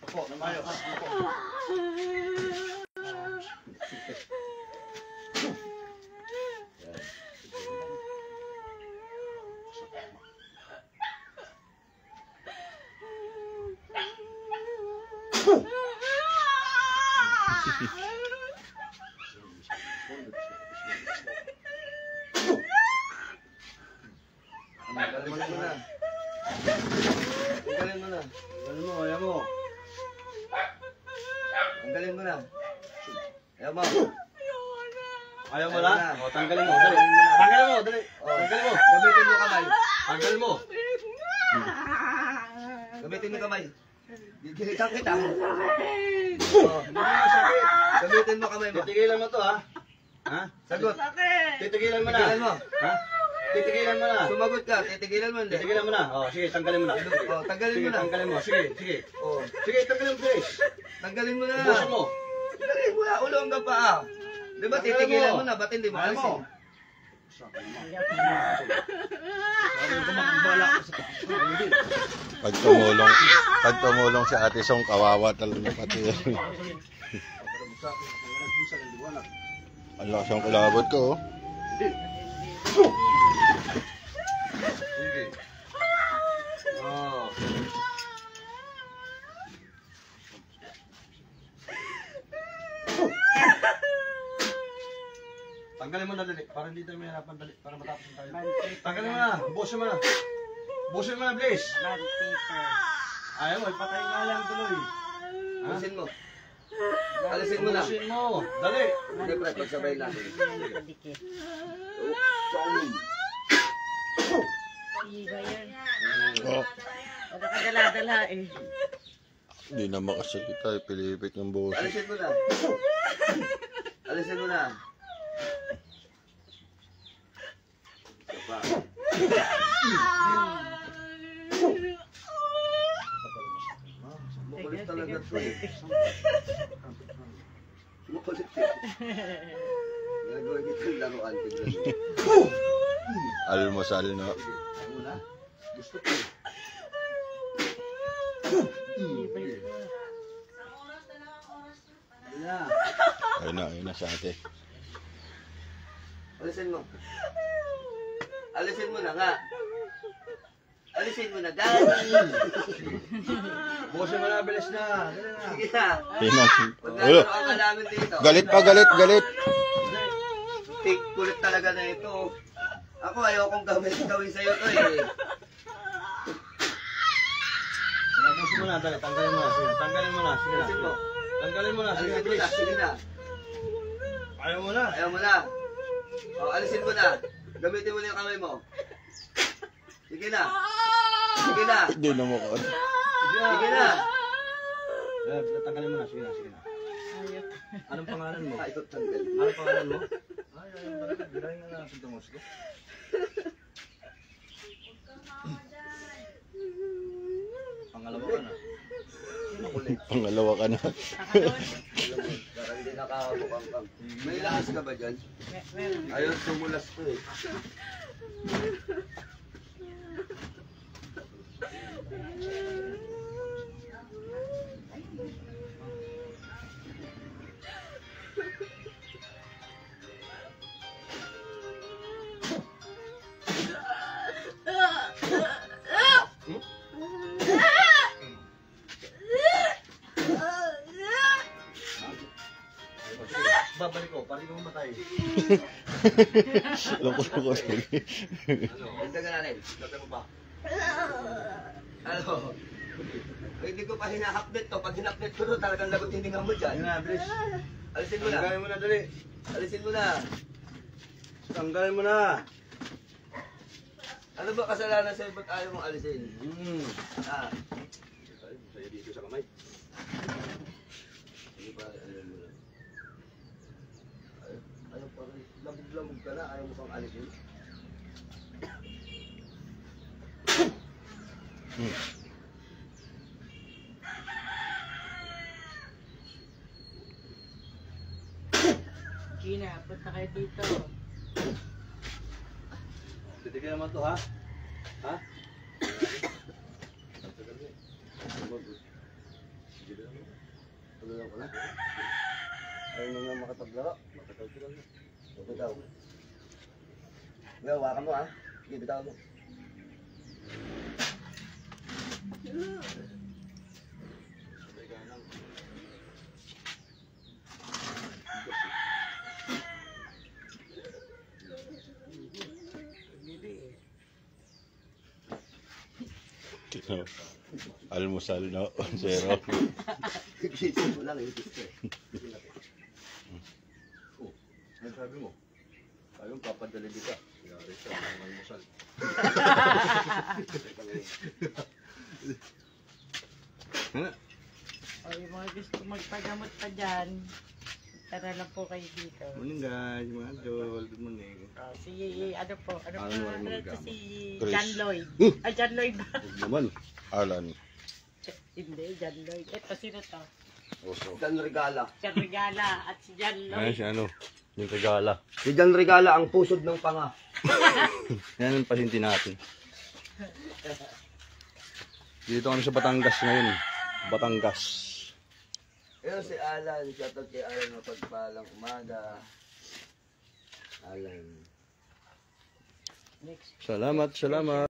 Opo, namayo. Opo. Tanggalin mo na. Tanggalin mo na. Tanggalin mo, ayaw mo. Tanggalin mo na. Ayaw mo. Ayaw mo na? O, tanggalin mo. Dali. Tanggalin mo, dali. Tanggalin mo. Gamitin mo kamay. Tanggalin mo. Gamitin mo kamay. Gigilitan kita. O, hindi mo sakit. Gamitin mo kamay mo. Titigilan mo to, ha? Ha? Sagot. Titigilan mo na. Titigilan mo. Ha? Titigilan mo na. Sumagot ka, titigilan mo. Titigilan mo na. O, sige, tanggalin mo na. O, tanggalin mo na. Tanggalin mo. Sige, sige. O, sige, tanggalin mo, please. Tanggalin mo na. Ubusin mo. Tanggalin mo na. Ulo hanggang paa. Di ba titigilan mo na? Ba't hindi mo alisin? Pag tumulong si Ate Song, kawawa talaga pati. Ang lakas ang kulabot ko, oh. Sige. Oh. Tanggalin mo na dali, para hindi tayo mahirapan dali, para matapos tayo. Tanggalin mo na, busin mo na. Busin mo na, please. Ayaw mo, ipatay nga lang tuloy. Busin mo. Alisin mo na. Busin mo, dali. Hindi, pre, pagsabay natin. Iba yan. Oh, Wala ka dala-dala eh. hindi na makasalita, pilipit ng buhos. Alisin mo na. Alisin mo na. Makulit talaga ito eh. Makulit eh. Gagawin ito yung laruan. Almusal, no? Muna. Gusto ko. Ayun na sa ate. Alisin mo. Alisin mo na nga. Alisin mo na, Daddy. Bukasin mo na, bilis na. Sige na. Maglalaro ka namin dito. Galit pa, galit, galit. Take kulit talaga na ito. Ako ayokong gawin sa'yo to eh. Bukasin mo na, dali. Tanggalin mo na. Sige, tanggalin mo na. Sige na. Alisin mo. Tanggalin mo na. Sige na, please. Sige na. Ayaw mo na. Ayaw mo na. O, alisin mo na. Gamitin mo na yung kamay mo. Sige na. Sige na. Hindi na mo ko. Sige na. Tanggalin mo na. Sige na. Sige na. Anong pangalan mo? Ito tanggal. Anong pangalan mo? Ay, talaga. Birahin nga na. Punta mo. Sige. Pangalawa ka na. Pangalawa ka na. Parang hindi nakakabukang kang. May lakas ka ba dyan? Ayaw tumulas ko eh. Babalik ko, parang kong matay. Lungkot ko. Ano? Hindi ka natin. Lagay mo pa. Ano? Hindi ko pa hinahapnet to. Pag hinapnet ko to, talagang lagot hininga mo dyan. Yun na, please. Alisin mo na. Tanggalin mo na, dali. Alisin mo na. Tanggalin mo na. Ano ba kasalanan sa'yo? Ba't ayaw mong alisin? Ah. Sa'yo dito sa kamay. Ano ba? Ayaw mo na. Ayaw pa rin. Lamog-lamog ka na. Ayaw mo pang alisin. Gina, punta kayo dito. Titigilan mo to, ha? Ha? Tuloy ko na. Ayaw mo nga makataglaro. Matagal sila na. Bitaw. Ngayon, wakan mo, ha? Sige, bitaw mo. Almusal no, zero. Kisip mo lang, itis ko eh. Oh, ano sabi mo? Ayun, papadali kita. Yari siya, ang almusal. O yung mga gusto magpagamot pa dyan, tara lang po kayo dito. Morning guys, mga idol. Good morning. O, si, ano po Ano po, mo rin ito si Grace. John Lloyd. Ay, John Lloyd ba? Huwag naman. Alan. Hindi, John Lloyd. Ito, sino to? Oso. Jan Regala. Si Regala at si John Ayan Lloyd. si ano, yung regala. Si Jan Regala, ang pusod ng panga. Yan ang pasinti natin. Dito kami sa Batangas ngayon. Batangas. Ayun si Alan. Shoutout kay Alan ng pagpalang umaga. Alan. Next. Salamat, salamat.